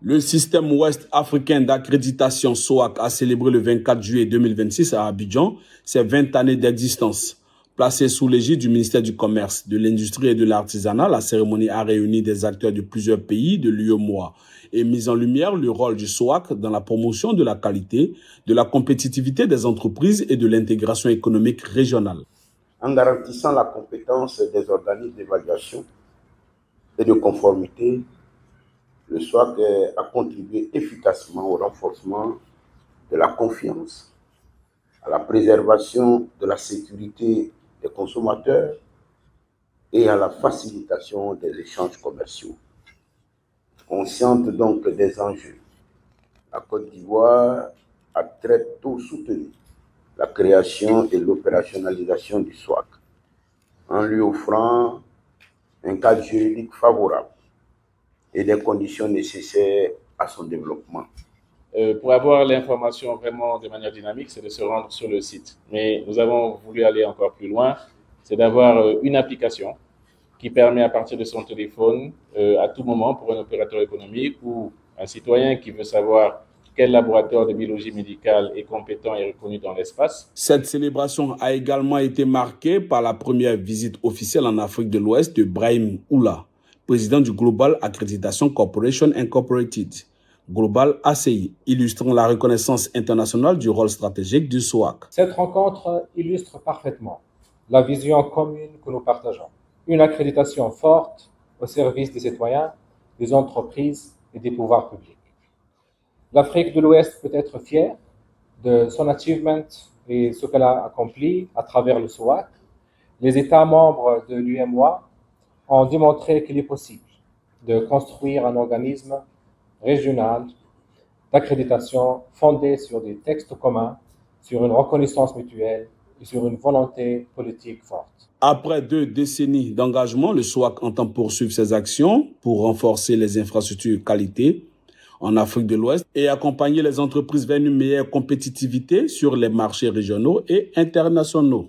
Le système ouest africain d'accréditation SOAC a célébré le 24 juillet 2026 à Abidjan ses 20 années d'existence. Placé sous l'égide du ministère du Commerce, de l'Industrie et de l'Artisanat, la cérémonie a réuni des acteurs de plusieurs pays de l'UEMOA et mis en lumière le rôle du SOAC dans la promotion de la qualité, de la compétitivité des entreprises et de l'intégration économique régionale. En garantissant la compétence des organismes d'évaluation et de conformité, le SOAC a contribué efficacement au renforcement de la confiance, à la préservation de la sécurité des consommateurs et à la facilitation des échanges commerciaux. Consciente donc des enjeux, la Côte d'Ivoire a très tôt soutenu la création et l'opérationnalisation du SOAC en lui offrant un cadre juridique favorable et des conditions nécessaires à son développement. Pour avoir l'information vraiment de manière dynamique, c'est de se rendre sur le site. Mais nous avons voulu aller encore plus loin, c'est d'avoir une application qui permet à partir de son téléphone, à tout moment pour un opérateur économique ou un citoyen qui veut savoir quel laboratoire de biologie médicale est compétent et reconnu dans l'espace. Cette célébration a également été marquée par la première visite officielle en Afrique de l'Ouest de Brahim Oula, président du Global Accreditation Corporation Incorporated, Global ACI, illustrant la reconnaissance internationale du rôle stratégique du SOAC. Cette rencontre illustre parfaitement la vision commune que nous partageons. Une accréditation forte au service des citoyens, des entreprises et des pouvoirs publics. L'Afrique de l'Ouest peut être fière de son achievement et ce qu'elle a accompli à travers le SOAC. Les États membres de l'UEMOA ont démontré qu'il est possible de construire un organisme régional d'accréditation fondé sur des textes communs, sur une reconnaissance mutuelle et sur une volonté politique forte. Après 2 décennies d'engagement, le SOAC entend poursuivre ses actions pour renforcer les infrastructures qualité en Afrique de l'Ouest et accompagner les entreprises vers une meilleure compétitivité sur les marchés régionaux et internationaux.